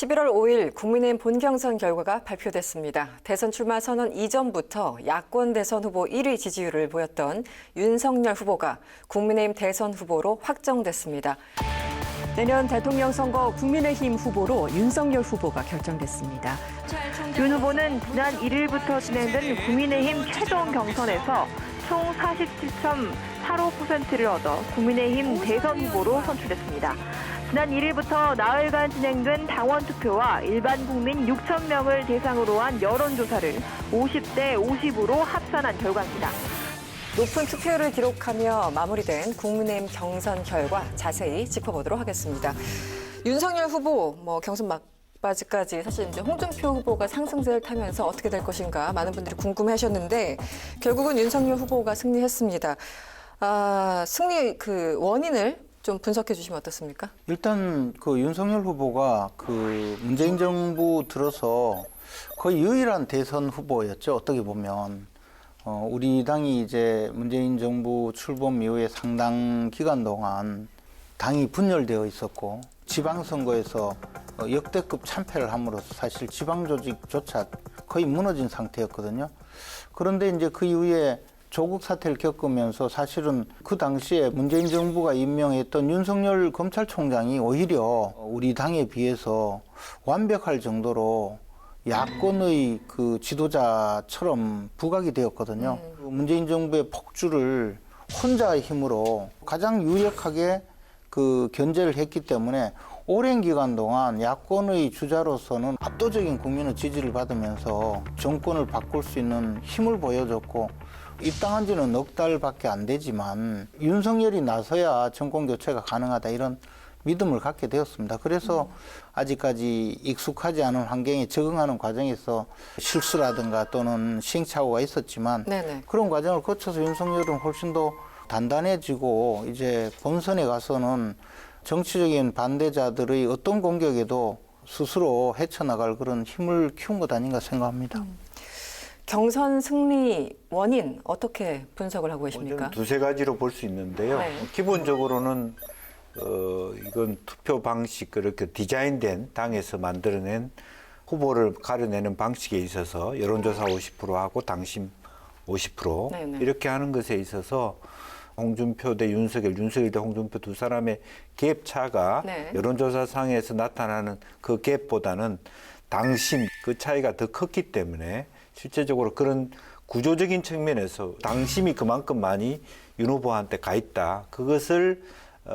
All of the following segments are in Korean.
11월 5일 국민의힘 본경선 결과가 발표됐습니다. 대선 출마 선언 이전부터 야권 대선 후보 1위 지지율을 보였던 윤석열 후보가 국민의힘 대선 후보로 확정됐습니다. 내년 대통령 선거 국민의힘 후보로 윤석열 후보가 결정됐습니다. 윤 후보는 지난 1일부터 진행된 국민의힘 최종 경선에서 총 47.85%를 얻어 국민의힘 대선 후보로 선출됐습니다. 지난 1일부터 나흘간 진행된 당원 투표와 일반 국민 6천 명을 대상으로 한 여론조사를 50대 50으로 합산한 결과입니다. 높은 투표율을 기록하며 마무리된 국민의힘 경선 결과 자세히 짚어보도록 하겠습니다. 윤석열 후보 경선 막바지까지 사실 이제 홍준표 후보가 상승세를 타면서 어떻게 될 것인가 많은 분들이 궁금해하셨는데 결국은 윤석열 후보가 승리했습니다. 승리 원인을 좀 분석해 주시면 어떻습니까? 일단 윤석열 후보가 문재인 정부 들어서 거의 유일한 대선 후보였죠. 어떻게 보면 우리 당이 이제 문재인 정부 출범 이후에 상당 기간 동안 당이 분열되어 있었고 지방선거에서 역대급 참패를 함으로써 사실 지방 조직조차 거의 무너진 상태였거든요. 그런데 이제 그 이후에 조국 사태를 겪으면서 사실은 그 당시에 문재인 정부가 임명했던 윤석열 검찰총장이 오히려 우리 당에 비해서 완벽할 정도로 야권의 지도자처럼 부각이 되었거든요. 문재인 정부의 폭주를 혼자의 힘으로 가장 유력하게 견제를 했기 때문에 오랜 기간 동안 야권의 주자로서는 압도적인 국민의 지지를 받으면서 정권을 바꿀 수 있는 힘을 보여줬고 입당한 지는 넉 달밖에 안 되지만 윤석열이 나서야 정권 교체가 가능하다 이런 믿음을 갖게 되었습니다. 그래서 아직까지 익숙하지 않은 환경에 적응하는 과정에서 실수라든가 또는 시행착오가 있었지만 네네. 그런 과정을 거쳐서 윤석열은 훨씬 더 단단해지고 이제 본선에 가서는 정치적인 반대자들의 어떤 공격에도 스스로 헤쳐나갈 그런 힘을 키운 것 아닌가 생각합니다. 경선 승리 원인 어떻게 분석을 하고 계십니까? 두세 가지로 볼 수 있는데요. 네. 기본적으로는 이건 투표 방식 그렇게 디자인된 당에서 만들어낸 후보를 가려내는 방식에 있어서 여론조사 50%하고 당심 50% 네네. 이렇게 하는 것에 있어서 홍준표 대 윤석열, 윤석열 대 홍준표 두 사람의 갭 차가 네. 여론조사상에서 나타나는 그 갭보다는 당심 그 차이가 더 컸기 때문에 실제적으로 그런 구조적인 측면에서 당심이 그만큼 많이 윤 후보한테 가 있다. 그것을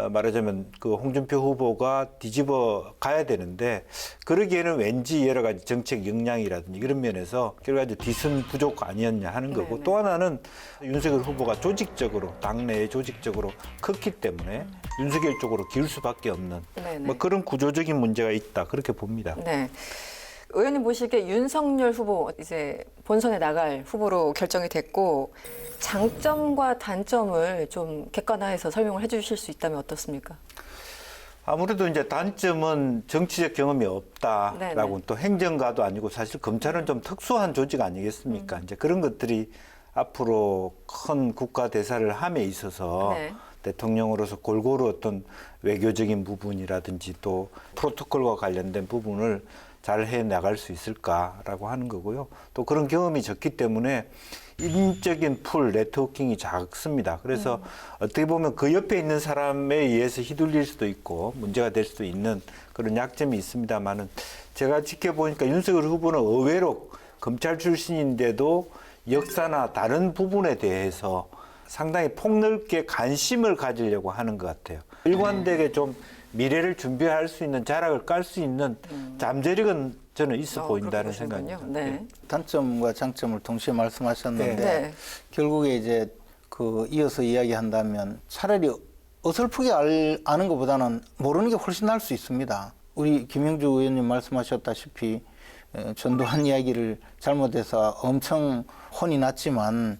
말하자면 홍준표 후보가 뒤집어 가야 되는데 그러기에는 왠지 여러 가지 정책 역량이라든지 이런 면에서 여러 가지 뒤선 부족 아니었냐 하는 거고 네네. 또 하나는 윤석열 후보가 조직적으로 당내에 조직적으로 컸기 때문에 윤석열 쪽으로 기울 수밖에 없는 네네. 그런 구조적인 문제가 있다 그렇게 봅니다. 네. 의원님 보시기에 윤석열 후보 이제 본선에 나갈 후보로 결정이 됐고 장점과 단점을 좀 객관화해서 설명을 해주실 수 있다면 어떻습니까? 아무래도 이제 단점은 정치적 경험이 없다라고 네네. 또 행정가도 아니고 사실 검찰은 좀 특수한 조직 아니겠습니까? 이제 그런 것들이 앞으로 큰 국가 대사를 함에 있어서 네. 대통령으로서 골고루 어떤 외교적인 부분이라든지 또 프로토콜과 관련된 부분을 잘 해나갈 수 있을까라고 하는 거고요. 또 그런 경험이 적기 때문에 인적인 풀, 네트워킹이 작습니다. 그래서 어떻게 보면 그 옆에 있는 사람에 의해서 휘둘릴 수도 있고 문제가 될 수도 있는 그런 약점이 있습니다만은 제가 지켜보니까 윤석열 후보는 의외로 검찰 출신인데도 역사나 다른 부분에 대해서 상당히 폭넓게 관심을 가지려고 하는 것 같아요. 일관되게 좀 미래를 준비할 수 있는 자락을 깔 수 있는 잠재력은 저는 있어 보인다는 생각입니다. 네. 단점과 장점을 동시에 말씀하셨는데 네. 결국에 이제 이어서 이야기한다면 차라리 어설프게 아는 것보다는 모르는 게 훨씬 나을 수 있습니다. 우리 김영주 의원님 말씀하셨다시피 전두환 이야기를 잘못해서 엄청 혼이 났지만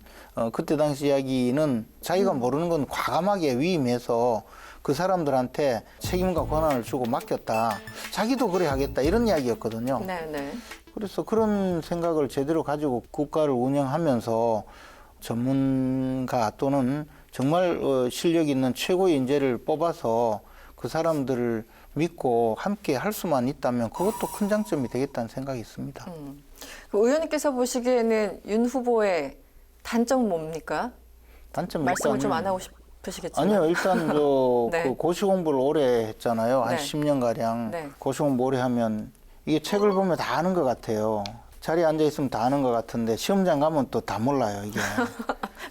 그때 당시 이야기는 자기가 모르는 건 과감하게 위임해서 그 사람들한테 책임과 권한을 주고 맡겼다. 자기도 그래 하겠다. 이런 이야기였거든요. 네. 그래서 그런 생각을 제대로 가지고 국가를 운영하면서 전문가 또는 정말 실력 있는 최고의 인재를 뽑아서 그 사람들을 믿고 함께 할 수만 있다면 그것도 큰 장점이 되겠다는 생각이 있습니다. 그 의원님께서 보시기에는 윤 후보의 단점은 뭡니까? 단점 말씀을 좀 일단- 안 하고 싶으시겠지만. 아니요, 일단 네. 그 고시 공부를 오래 했잖아요. 한 네. 10년 가량 네. 고시 공부 오래 하면 이게 책을 보면 다 아는 것 같아요. 자리에 앉아 있으면 다 아는 것 같은데 시험장 가면 또 다 몰라요, 이게.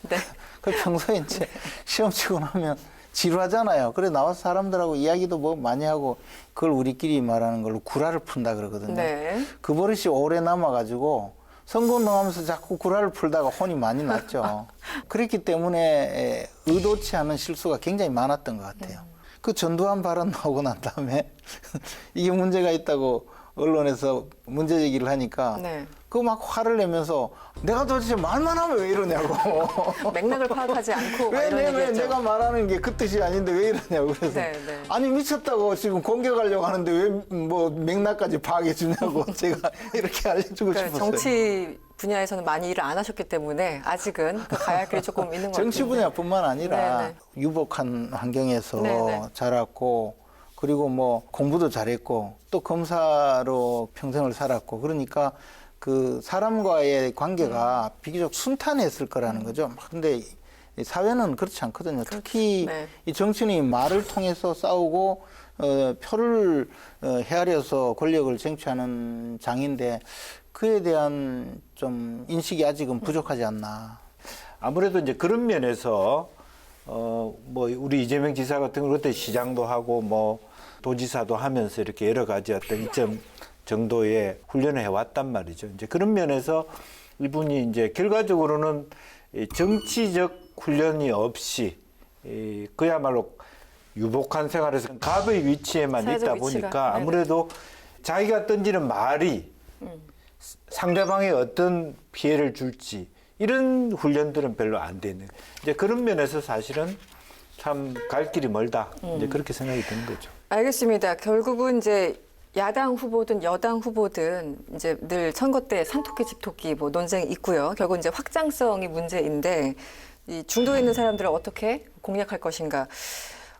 네. 그 평소에 이제 시험 치고 나면 지루하잖아요. 그래 나와서 사람들하고 이야기도 뭐 많이 하고 그걸 우리끼리 말하는 걸로 구라를 푼다 그러거든요. 네. 그 버릇이 오래 남아가지고 선거운동하면서 자꾸 구라를 풀다가 혼이 많이 났죠. 그렇기 때문에 의도치 않은 실수가 굉장히 많았던 것 같아요. 그 전두환 발언 나오고 난 다음에 이게 문제가 있다고 언론에서 문제 제기를 하니까 네. 그 막 화를 내면서 내가 도대체 말만 하면 왜 이러냐고. 맥락을 파악하지 않고 막 이런 왜 얘기했죠. 내가 말하는 게 그 뜻이 아닌데 왜 이러냐고. 그래서 네, 네. 아니 미쳤다고 지금 공격하려고 하는데 왜 뭐 맥락까지 파악해 주냐고 제가 이렇게 알려주고 그러니까 싶었어요. 정치 분야에서는 많이 일을 안 하셨기 때문에 아직은 그 가야 할 길이 조금 있는 것 같아요. 정치 분야뿐만 아니라 네, 네. 유복한 환경에서 네, 네. 자랐고 그리고 뭐 공부도 잘했고 또 검사로 평생을 살았고 그러니까 그 사람과의 관계가 비교적 순탄했을 거라는 거죠. 근데 이 사회는 그렇지 않거든요. 특히 네. 이 정치인이 말을 통해서 싸우고 표를 헤아려서 권력을 쟁취하는 장인데 그에 대한 좀 인식이 아직은 부족하지 않나. 아무래도 이제 그런 면에서 뭐 우리 이재명 지사 같은 경우 그때 시장도 하고 뭐 도지사도 하면서 이렇게 여러 가지 어떤 일정 정도의 훈련을 해왔단 말이죠. 이제 그런 면에서 이분이 이제 결과적으로는 이 정치적 훈련이 없이 그야말로 유복한 생활에서 갑의 위치에만 사회적 있다 위치가. 보니까 네네. 아무래도 자기가 던지는 말이 상대방에 어떤 피해를 줄지 이런 훈련들은 별로 안 되는. 이제 그런 면에서 사실은 참 갈 길이 멀다. 이제 그렇게 생각이 드는 거죠. 알겠습니다. 결국은 이제 야당 후보든 여당 후보든 이제 늘 선거 때 산토끼 집토끼 뭐 논쟁이 있고요. 결국 이제 확장성이 문제인데 이 중도에 있는 사람들을 어떻게 공략할 것인가.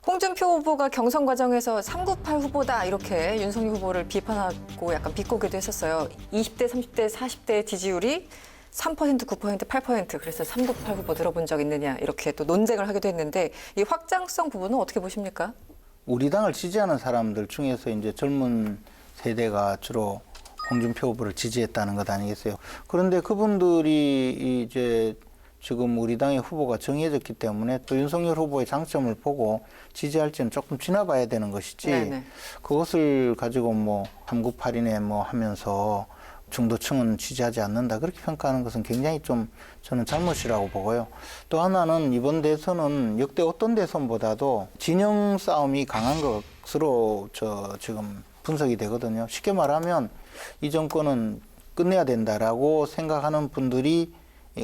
홍준표 후보가 경선 과정에서 398 후보다 이렇게 윤석열 후보를 비판하고 약간 비꼬기도 했었어요. 20대, 30대, 40대 지지율이 3%, 9%, 8% 그래서 398 후보 들어본 적 있느냐 이렇게 또 논쟁을 하기도 했는데 이 확장성 부분은 어떻게 보십니까? 우리 당을 지지하는 사람들 중에서 이제 젊은 세대가 주로 홍준표 후보를 지지했다는 것 아니겠어요? 그런데 그분들이 이제 지금 우리 당의 후보가 정해졌기 때문에 또 윤석열 후보의 장점을 보고 지지할지는 조금 지나봐야 되는 것이지 네네. 그것을 가지고 뭐 398이네 뭐 하면서 중도층은 지지하지 않는다 그렇게 평가하는 것은 굉장히 좀 저는 잘못이라고 보고요. 또 하나는 이번 대선은 역대 어떤 대선보다도 진영 싸움이 강한 것으로 지금 분석이 되거든요. 쉽게 말하면 이 정권은 끝내야 된다라고 생각하는 분들이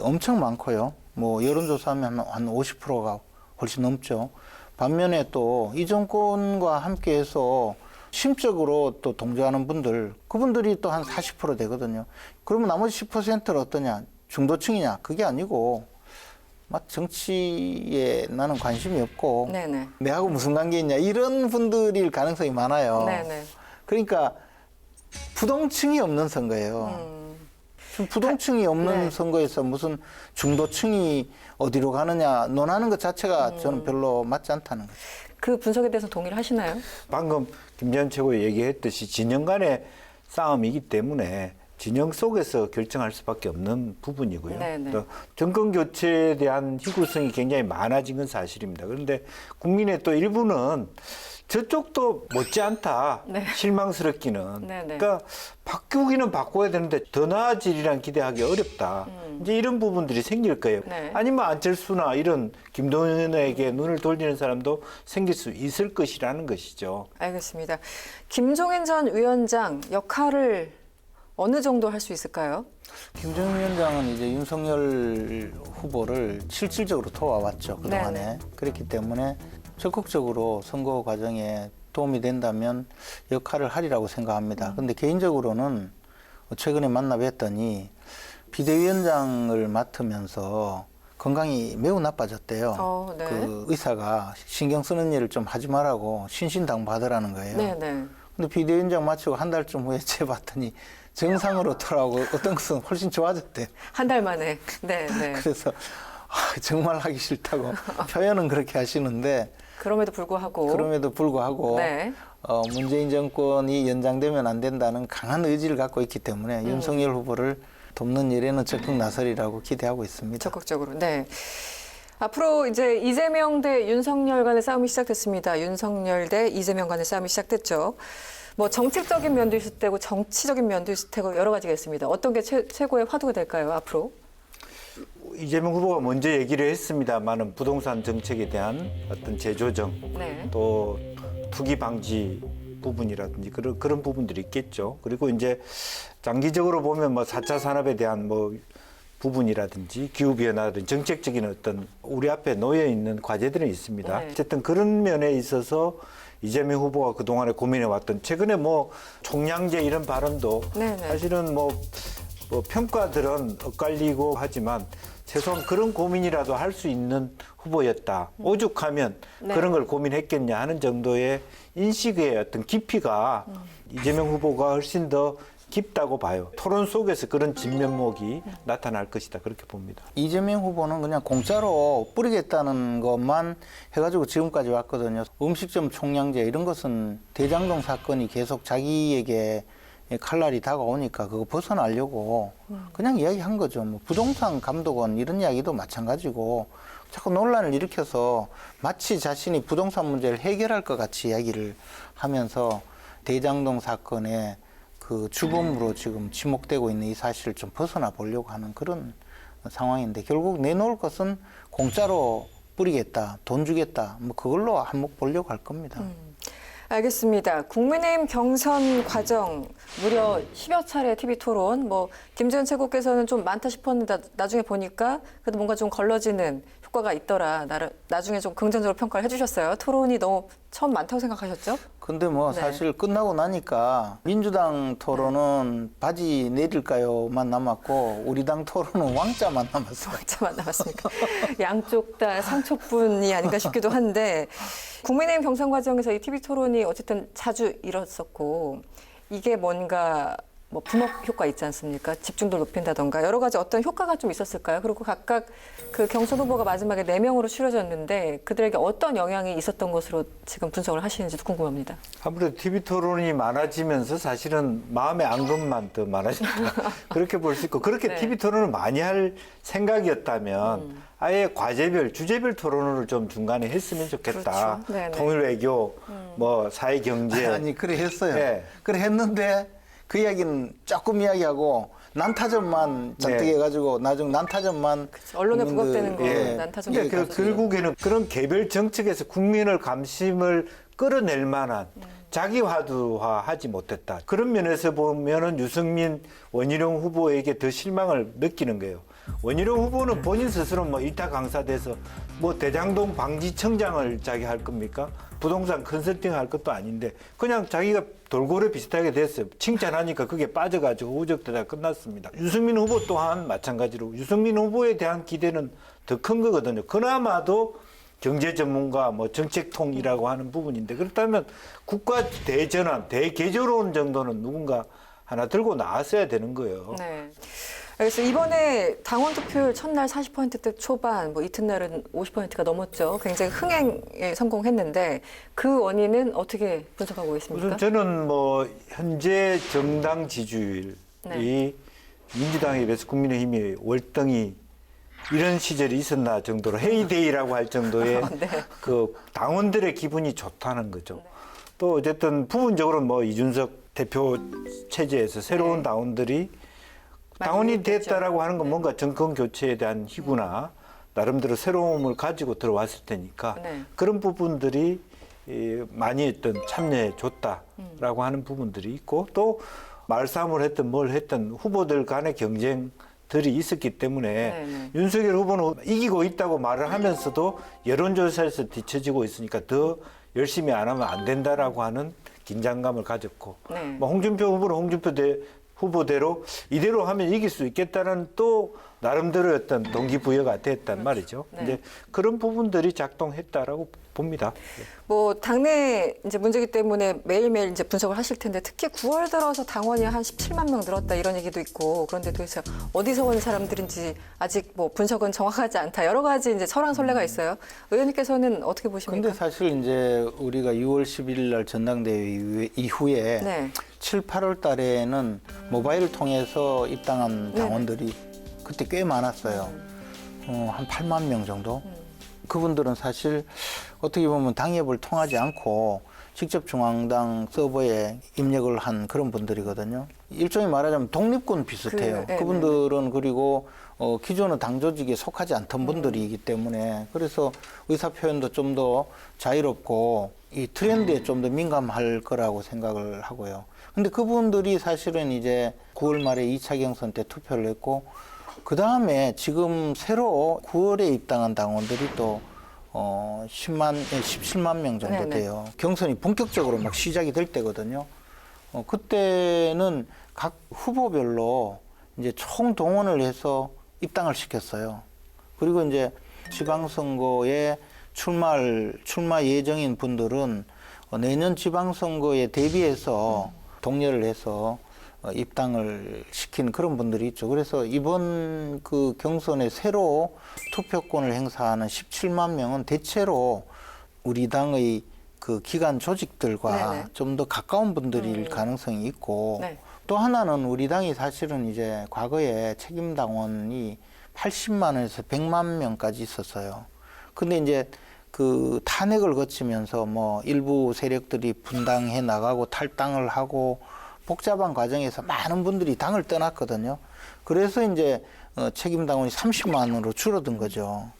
엄청 많고요. 뭐 여론조사하면 한 50%가 훨씬 넘죠. 반면에 또 이 정권과 함께해서 심적으로 또 동조하는 분들, 그분들이 또 한 40% 되거든요. 그러면 나머지 10%는 어떠냐? 중도층이냐? 그게 아니고, 막 정치에 나는 관심이 없고, 네네. 내하고 무슨 관계 있냐? 이런 분들일 가능성이 많아요. 네네. 그러니까 부동층이 없는 선거예요. 지금 부동층이 없는 네. 선거에서 무슨 중도층이 어디로 가느냐 논하는 것 자체가 저는 별로 맞지 않다는 거죠. 그 분석에 대해서 동의를 하시나요? 방금 김재현 최고 얘기했듯이 진영 간의 싸움이기 때문에 진영 속에서 결정할 수밖에 없는 부분이고요. 네네. 또 정권 교체에 대한 희구성이 굉장히 많아진 건 사실입니다. 그런데 국민의 또 일부는 저쪽도 못지않다. 네. 실망스럽기는. 네네. 그러니까 바꾸기는 바꿔야 되는데 더 나아지리란 기대하기 어렵다. 이제 이런 부분들이 생길 거예요. 네. 아니면 안철수나 이런 김동연에게 눈을 돌리는 사람도 생길 수 있을 것이라는 것이죠. 알겠습니다. 김종인 전 위원장 역할을 어느 정도 할 수 있을까요? 김정인 위원장은 이제 윤석열 후보를 실질적으로 도와왔죠, 그동안에. 네네. 그렇기 때문에 적극적으로 선거 과정에 도움이 된다면 역할을 하리라고 생각합니다. 근데 개인적으로는 최근에 만나 뵀더니 비대위원장을 맡으면서 건강이 매우 나빠졌대요. 네. 그 의사가 신경 쓰는 일을 좀 하지 말라고 신신당부하더라는 거예요. 네네. 근데 비대위원장 마치고 한 달쯤 후에 재봤더니 정상으로 돌아오고 어떤 것은 훨씬 좋아졌대요. 한 달 만에. 네네. 그래서 정말 하기 싫다고 표현은 그렇게 하시는데 그럼에도 불구하고. 네. 문재인 정권이 연장되면 안 된다는 강한 의지를 갖고 있기 때문에 윤석열 후보를 돕는 일에는 적극 나서리라고 기대하고 있습니다. 적극적으로. 네. 앞으로 이제 이재명 대 윤석열 간의 싸움이 시작됐습니다. 윤석열 대 이재명 간의 싸움이 시작됐죠. 뭐 정책적인 면도 있을 테고 정치적인 면도 있을 테고 여러 가지가 있습니다. 어떤 게 최고의 화두가 될까요, 앞으로? 이재명 후보가 먼저 얘기를 했습니다만은 부동산 정책에 대한 어떤 재조정, 네. 또 투기 방지 부분이라든지 그런 부분들이 있겠죠. 그리고 이제 장기적으로 보면 뭐 4차 산업에 대한 뭐 부분이라든지 기후변화라든지 정책적인 어떤 우리 앞에 놓여 있는 과제들은 있습니다. 네. 어쨌든 그런 면에 있어서 이재명 후보가 그동안에 고민해왔던 최근에 뭐 총량제 이런 발언도 네네. 사실은 뭐 평가들은 엇갈리고 하지만 최소한 그런 고민이라도 할 수 있는 후보였다. 오죽하면 네. 그런 걸 고민했겠냐 하는 정도의 인식의 어떤 깊이가 이재명 후보가 훨씬 더 깊다고 봐요. 토론 속에서 그런 진면목이 나타날 것이다. 그렇게 봅니다. 이재명 후보는 그냥 공짜로 뿌리겠다는 것만 해가지고 지금까지 왔거든요. 음식점 총량제 이런 것은 대장동 사건이 계속 자기에게 칼날이 다가오니까 그거 벗어나려고 그냥 이야기한 거죠. 뭐 부동산 감독원 이런 이야기도 마찬가지고 자꾸 논란을 일으켜서 마치 자신이 부동산 문제를 해결할 것 같이 이야기를 하면서 대장동 사건에 그 주범으로 지금 지목되고 있는 이 사실을 좀 벗어나 보려고 하는 그런 상황인데 결국 내놓을 것은 공짜로 뿌리겠다, 돈 주겠다, 뭐 그걸로 한몫 보려고 할 겁니다. 알겠습니다. 국민의힘 경선 과정 무려 10여 차례 TV 토론, 뭐 김재현 최고께서는 좀 많다 싶었는데 나중에 보니까 그래도 뭔가 좀 걸러지는 효과가 있더라. 나중에 좀 긍정적으로 평가를 해주셨어요. 토론이 너무 처음 많다고 생각하셨죠? 근데 뭐 네. 사실 끝나고 나니까 민주당 토론은 바지 내릴까요만 남았고 우리 당 토론은 왕자만 남았어요. 얼마나 남았습니까? 양쪽 다 상촉분이 아닌가 싶기도 한데 국민의힘 경선 과정에서 이 TV 토론이 어쨌든 자주 이뤘었고 이게 뭔가 뭐 분업 효과 있지 않습니까? 집중도를 높인다던가 여러 가지 어떤 효과가 좀 있었을까요? 그리고 각각 그 경선 후보가 마지막에 4명으로 추려졌는데 그들에게 어떤 영향이 있었던 것으로 지금 분석을 하시는지도 궁금합니다. 아무래도 TV 토론이 많아지면서 사실은 마음의 앙금만 더 많아졌다. 그렇게 볼 수 있고 그렇게 네. TV 토론을 많이 할 생각이었다면 아예 과제별, 주제별 토론을 좀 중간에 했으면 좋겠다. 그렇죠. 네네. 통일 외교, 뭐 사회 경제. 아니 그래 했어요. 네. 그래 했는데 그 이야기는 조금 이야기하고 난타전만 잔뜩 네. 해가지고 나중 난타전만 언론에 있는 부각되는 거 예. 난타전. 그러니까 결국에는 그런 개별 정책에서 국민을 감심을 끌어낼 만한 자기화두화하지 못했다. 그런 면에서 보면은 유승민, 원희룡 후보에게 더 실망을 느끼는 거예요. 원희룡 후보는 본인 스스로 뭐 일타 강사돼서 뭐 대장동 방지청장을 자기 할 겁니까? 부동산 컨설팅 할 것도 아닌데 그냥 자기가 돌고래 비슷하게 됐어요. 칭찬하니까 그게 빠져가지고 우적대다 끝났습니다. 유승민 후보 또한 마찬가지로 유승민 후보에 대한 기대는 더 큰 거거든요. 그나마도 경제 전문가, 뭐 정책통이라고 하는 부분인데 그렇다면 국가 대전환, 대개조론 정도는 누군가 하나 들고 나왔어야 되는 거예요. 네. 그래서 이번에 당원 투표율 첫날 40%대 초반, 뭐 이튿날은 50%가 넘었죠. 굉장히 흥행에 성공했는데 그 원인은 어떻게 분석하고 있습니까? 우선 저는 뭐 현재 정당 지지율이 네. 민주당에 비해서 국민의힘이 월등히 이런 시절이 있었나 정도로 헤이데이라고 할 정도의 네. 그 당원들의 기분이 좋다는 거죠. 또 어쨌든 부분적으로 뭐 이준석 대표 체제에서 새로운 네. 당원들이 당원이 됐다라고 하는 건 뭔가 정권 교체에 대한 희구나 나름대로 새로움을 가지고 들어왔을 테니까 네. 그런 부분들이 많이 어떤 참여해 줬다라고 하는 부분들이 있고 또 말싸움을 했든 뭘 했든 후보들 간의 경쟁들이 있었기 때문에 네네. 윤석열 후보는 이기고 있다고 말을 하면서도 여론조사에서 뒤처지고 있으니까 더 열심히 안 하면 안 된다라고 하는 긴장감을 가졌고 네. 뭐 홍준표 후보는 홍준표 후보대로 이대로 하면 이길 수 있겠다는 또 나름대로 어떤 동기부여가 됐단 말이죠. 네. 이제 그런 부분들이 작동했다라고 봅니다. 뭐 당내 이제 문제기 때문에 매일매일 이제 분석을 하실 텐데 특히 9월 들어서 당원이 한 17만 명 늘었다 이런 얘기도 있고 그런데 도대체 어디서 온 사람들인지 아직 뭐 분석은 정확하지 않다 여러 가지 이제 설왕설래가 있어요. 의원님께서는 어떻게 보십니까? 근데 사실 이제 우리가 6월 11일 날 전당대회 이후에 네. 7, 8월 달에는 모바일을 통해서 입당한 당원들이 그때 꽤 많았어요. 한 8만 명 정도. 그분들은 사실 어떻게 보면 당협을 통하지 않고 직접 중앙당 서버에 입력을 한 그런 분들이거든요. 일종의 말하자면 독립군 비슷해요. 그분들은 그리고 기존의 당 조직에 속하지 않던 분들이기 때문에 그래서 의사표현도 좀 더 자유롭고 이 트렌드에 좀 더 민감할 거라고 생각을 하고요. 근데 그분들이 사실은 이제 9월 말에 2차 경선 때 투표를 했고 그 다음에 지금 새로 9월에 입당한 당원들이 또 17만 명 정도 네네. 돼요. 경선이 본격적으로 막 시작이 될 때거든요. 그때는 각 후보별로 이제 총 동원을 해서 입당을 시켰어요. 그리고 이제 지방선거에 출마 예정인 분들은 내년 지방선거에 대비해서 독려를 해서 입당을 시킨 그런 분들이 있죠. 그래서 이번 그 경선에 새로 투표권을 행사하는 17만 명은 대체로 우리 당의 그 기관 조직들과 좀 더 가까운 분들일 가능성이 있고 네. 또 하나는 우리 당이 사실은 이제 과거에 책임당원이 80만에서 100만 명까지 있었어요. 근데 이제 그 탄핵을 거치면서 뭐 일부 세력들이 분당해 나가고 탈당을 하고 복잡한 과정에서 많은 분들이 당을 떠났거든요. 그래서 이제 책임당원이 30만으로 줄어든 거죠.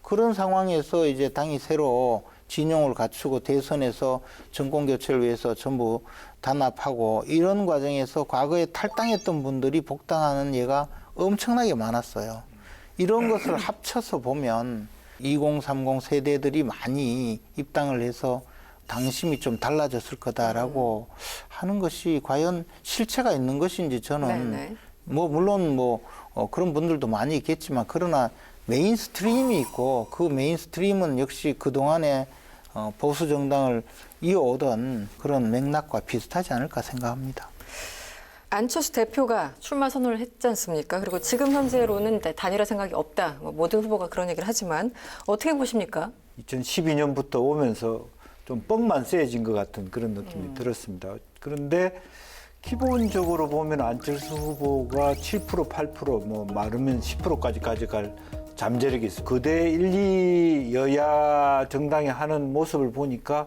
그런 상황에서 이제 당이 새로 진영을 갖추고 대선에서 정권 교체를 위해서 전부 단합하고 이런 과정에서 과거에 탈당했던 분들이 복당하는 예가 엄청나게 많았어요. 이런 것을 합쳐서 보면 2030 세대들이 많이 입당을 해서 당심이 좀 달라졌을 거다라고 하는 것이 과연 실체가 있는 것인지 저는 뭐 물론 뭐 그런 분들도 많이 있겠지만 그러나 메인스트림이 있고 그 메인스트림은 역시 그동안에 보수 정당을 이어오던 그런 맥락과 비슷하지 않을까 생각합니다. 안철수 대표가 출마 선언을 했지 않습니까? 그리고 지금 현재로는 단일화 생각이 없다. 뭐 모든 후보가 그런 얘기를 하지만 어떻게 보십니까? 2012년부터 오면서 좀 뻥만 세진 것 같은 그런 느낌이 들었습니다. 그런데 기본적으로 보면 안철수 후보가 7%, 8%, 뭐 많으면 10%까지 가져갈 잠재력이 있어요. 그대 1, 2 여야 정당이 하는 모습을 보니까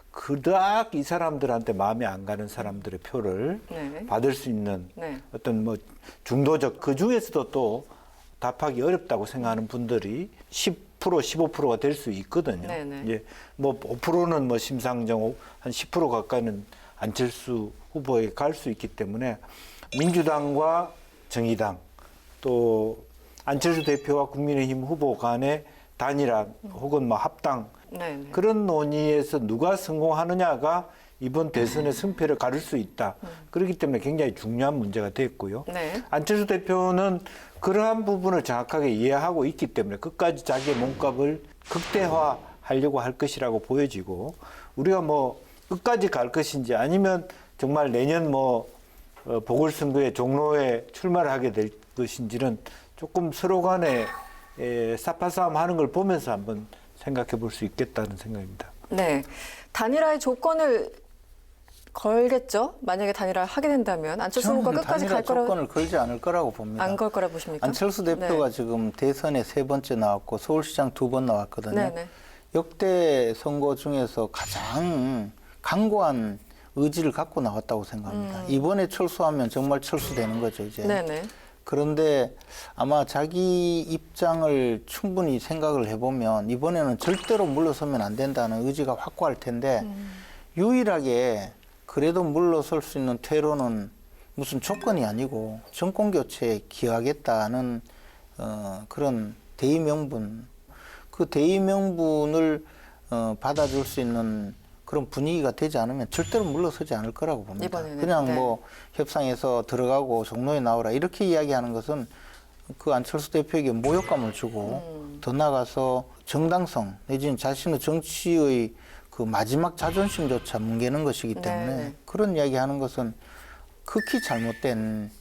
그닥 이 사람들한테 마음에 안 가는 사람들의 표를 받을 수 있는 어떤 뭐 중도적 그 중에서도 또 답하기 어렵다고 생각하는 분들이 10%, 15%가 될 수 있거든요. 예, 뭐 5%는 뭐 심상정 한 10% 가까이는 안철수 후보에 갈 수 있기 때문에 민주당과 정의당 또 안철수 대표와 국민의힘 후보 간의 단일화 혹은 뭐 합당 그런 논의에서 누가 성공하느냐가 이번 대선의 승패를 가를 수 있다. 그렇기 때문에 굉장히 중요한 문제가 됐고요. 안철수 대표는 그러한 부분을 정확하게 이해하고 있기 때문에 끝까지 자기의 몸값을 극대화하려고 할 것이라고 보여지고 우리가 뭐 끝까지 갈 것인지 아니면 정말 내년 뭐 보궐선거에 종로에 출마를 하게 될 것인지는 조금 서로 간에 사파싸움 하는 걸 보면서 한번 생각해 볼 수 있겠다는 생각입니다. 네. 단일화의 조건을 걸겠죠? 만약에 단일화를 하게 된다면 안철수 후보가 끝까지 갈 거라고. 조건을 걸지 않을 거라고 봅니다. 안 걸 거라 보십니까? 안철수 대표가 지금 대선에 3번째 나왔고 서울시장 2번 나왔거든요. 역대 선거 중에서 가장 강고한 의지를 갖고 나왔다고 생각합니다. 이번에 철수하면 정말 철수되는 거죠, 이제. 그런데 아마 자기 입장을 충분히 생각을 해보면 이번에는 절대로 물러서면 안 된다는 의지가 확고할 텐데 유일하게 그래도 물러설 수 있는 퇴로는 무슨 조건이 아니고 정권 교체에 기여하겠다는 그런 대의 명분, 그 대의 명분을 받아줄 수 있는 그런 분위기가 되지 않으면 절대로 물러서지 않을 거라고 봅니다. 이번에는, 그냥 네. 뭐 협상에서 들어가고 종로에 나오라 이렇게 이야기하는 것은 그 안철수 대표에게 모욕감을 주고 더 나아가서 정당성 내지는 자신의 정치의 그 마지막 자존심조차 뭉개는 것이기 때문에 네. 그런 이야기하는 것은 극히 잘못된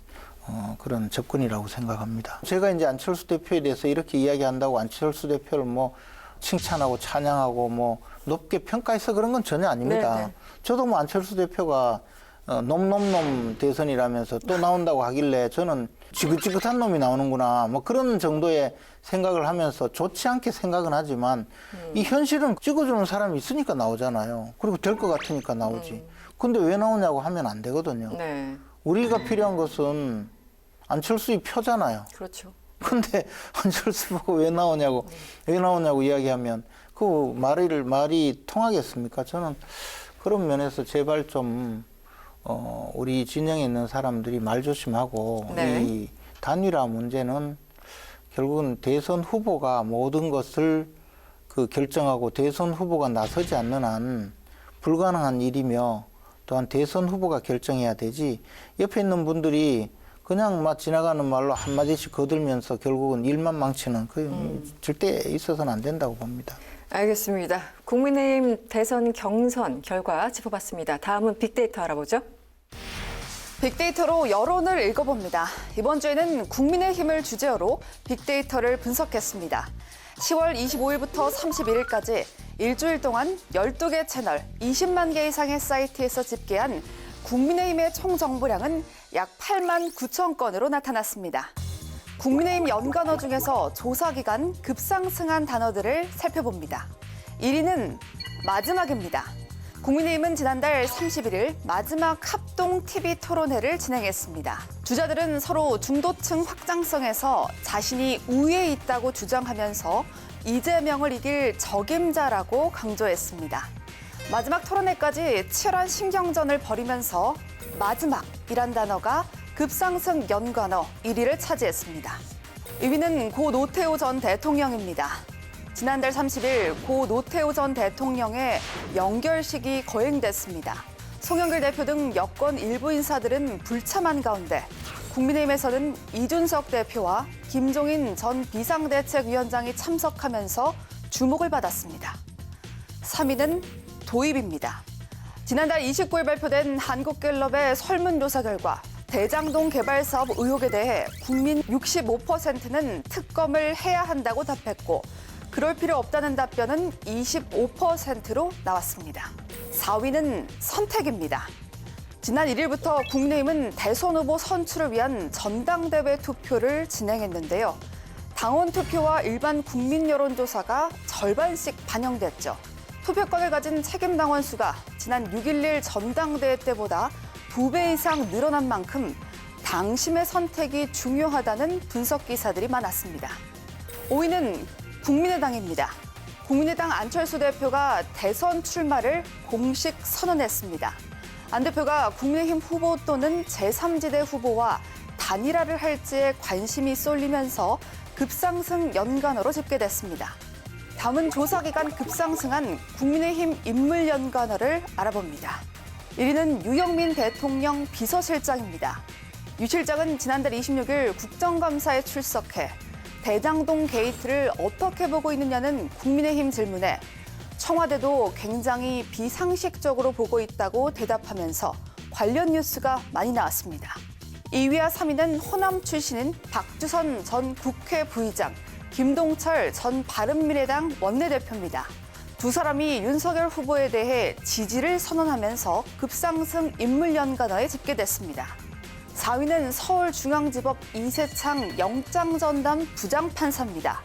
그런 접근이라고 생각합니다. 제가 이제 안철수 대표에 대해서 이렇게 이야기한다고 안철수 대표를 뭐 칭찬하고 찬양하고 뭐 높게 평가해서 그런 건 전혀 아닙니다. 네, 네. 저도 뭐 안철수 대표가 놈놈놈 대선이라면서 또 나온다고 하길래 저는 지긋지긋한 놈이 나오는구나 뭐 그런 정도의 생각을 하면서 좋지 않게 생각은 하지만 이 현실은 찍어주는 사람이 있으니까 나오잖아요. 그리고 될 것 같으니까 나오지. 근데 왜 나오냐고 하면 안 되거든요. 네, 우리가 필요한 것은 안철수의 표잖아요. 그렇죠. 근데 안철수 보고 왜 나오냐고 이야기하면 그 말이 통하겠습니까? 저는 그런 면에서 제발 좀 우리 진영에 있는 사람들이 말 조심하고 네. 이 단일화 문제는 결국은 대선 후보가 모든 것을 그 결정하고 대선 후보가 나서지 않는 한 불가능한 일이며 또한 대선 후보가 결정해야 되지 옆에 있는 분들이 그냥 막 지나가는 말로 한마디씩 거들면서 결국은 일만 망치는 그 절대 있어서는 안 된다고 봅니다. 알겠습니다. 국민의힘 대선 경선 결과 짚어봤습니다. 다음은 빅데이터 알아보죠. 빅데이터로 여론을 읽어봅니다. 이번 주에는 국민의힘을 주제어로 빅데이터를 분석했습니다. 10월 25일부터 31일까지 일주일 동안 12개 채널 20만 개 이상의 사이트에서 집계한 국민의힘의 총 정보량은 약 8만 9천 건으로 나타났습니다. 국민의힘 연관어 중에서 조사기간 급상승한 단어들을 살펴봅니다. 1위는 마지막입니다. 국민의힘은 지난달 31일 마지막 합동 TV 토론회를 진행했습니다. 주자들은 서로 중도층 확장성에서 자신이 우위에 있다고 주장하면서 이재명을 이길 적임자라고 강조했습니다. 마지막 토론회까지 치열한 신경전을 벌이면서 마지막이란 단어가 급상승 연관어 1위를 차지했습니다. 2위는 고 노태우 전 대통령입니다. 지난달 30일 고 노태우 전 대통령의 영결식이 거행됐습니다. 송영길 대표 등 여권 일부 인사들은 불참한 가운데 국민의힘에서는 이준석 대표와 김종인 전 비상대책위원장이 참석하면서 주목을 받았습니다. 3위는 도입입니다. 지난달 29일 발표된 한국갤럽의 설문조사 결과 대장동 개발 사업 의혹에 대해 국민 65%는 특검을 해야 한다고 답했고 그럴 필요 없다는 답변은 25%로 나왔습니다. 4위는 선택입니다. 지난 1일부터 국민의힘은 대선 후보 선출을 위한 전당대회 투표를 진행했는데요. 당원 투표와 일반 국민 여론조사가 절반씩 반영됐죠. 투표권을 가진 책임 당원 수가 지난 6.11 전당대회 때보다 2배 이상 늘어난 만큼 당심의 선택이 중요하다는 분석 기사들이 많았습니다. 5위는 국민의당입니다. 국민의당 안철수 대표가 대선 출마를 공식 선언했습니다. 안 대표가 국민의힘 후보 또는 제3지대 후보와 단일화를 할지에 관심이 쏠리면서 급상승 연관어로 집계됐습니다. 다음은 조사기간 급상승한 국민의힘 인물 연관어를 알아봅니다. 1위는 유영민 대통령 비서실장입니다. 유 실장은 지난달 26일 국정감사에 출석해 대장동 게이트를 어떻게 보고 있느냐는 국민의힘 질문에 청와대도 굉장히 비상식적으로 보고 있다고 대답하면서 관련 뉴스가 많이 나왔습니다. 2위와 3위는 호남 출신인 박주선 전 국회 부의장, 김동철 전 바른미래당 원내대표입니다. 두 사람이 윤석열 후보에 대해 지지를 선언하면서 급상승 인물 연관어에 집계됐습니다. 4위는 서울중앙지법 이세창 영장전담 부장판사입니다.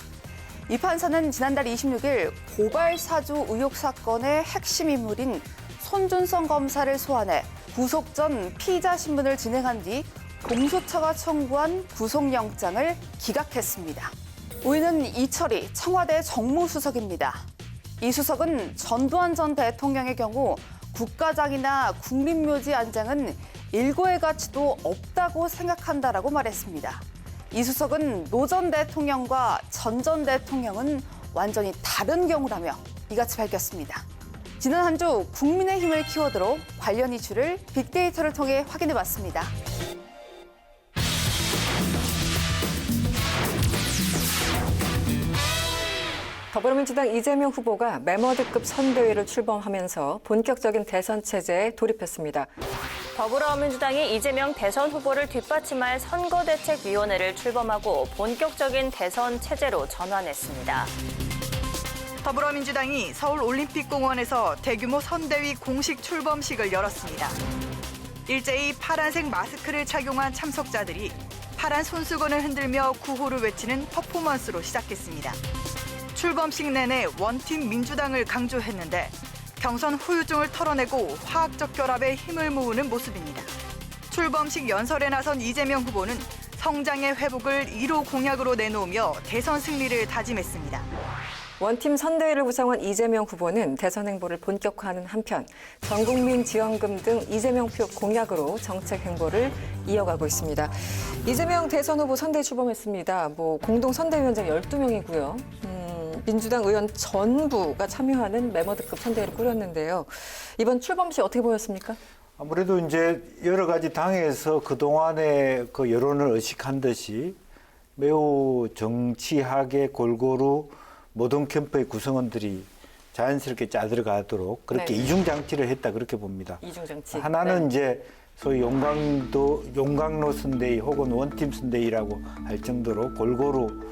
이 판사는 지난달 26일 고발사주 의혹 사건의 핵심 인물인 손준성 검사를 소환해 구속 전 피의자 신문을 진행한 뒤 공수처가 청구한 구속영장을 기각했습니다. 5위는 이철희 청와대 정무수석입니다. 이 수석은 전두환 전 대통령의 경우 국가장이나 국립묘지 안장은 일고의 가치도 없다고 생각한다라고 말했습니다. 이 수석은 노 전 대통령과 전 전 대통령은 완전히 다른 경우라며 이같이 밝혔습니다. 지난 한 주 국민의힘을 키워드로 관련 이슈를 빅데이터를 통해 확인해봤습니다. 더불어민주당 이재명 후보가 메머드급 선대위를 출범하면서 본격적인 대선 체제에 돌입했습니다. 더불어민주당이 이재명 대선 후보를 뒷받침할 선거대책위원회를 출범하고 본격적인 대선 체제로 전환했습니다. 더불어민주당이 서울올림픽공원에서 대규모 선대위 공식 출범식을 열었습니다. 일제히 파란색 마스크를 착용한 참석자들이 파란 손수건을 흔들며 구호를 외치는 퍼포먼스로 시작했습니다. 출범식 내내 원팀 민주당을 강조했는데 경선 후유증을 털어내고 화학적 결합에 힘을 모으는 모습입니다. 출범식 연설에 나선 이재명 후보는 성장의 회복을 1호 공약으로 내놓으며 대선 승리를 다짐했습니다. 원팀 선대위를 구성한 이재명 후보는 대선 행보를 본격화하는 한편 전국민 지원금 등 이재명 표 공약으로 정책 행보를 이어가고 있습니다. 이재명 대선 후보 선대위 출범했습니다. 공동 선대위원장 12명이고요. 민주당 의원 전부가 참여하는 메머드급 선대위를 꾸렸는데요. 이번 출범식 어떻게 보였습니까? 아무래도 이제 여러 가지 당에서 그동안의 그 여론을 의식한 듯이 매우 정치하게 골고루 모든 캠프의 구성원들이 자연스럽게 짜들어가도록 그렇게 네. 이중장치를 했다 그렇게 봅니다. 이중장치. 하나는 네. 이제 소위 용광로 선대위 혹은 원팀 선대위라고 할 정도로 골고루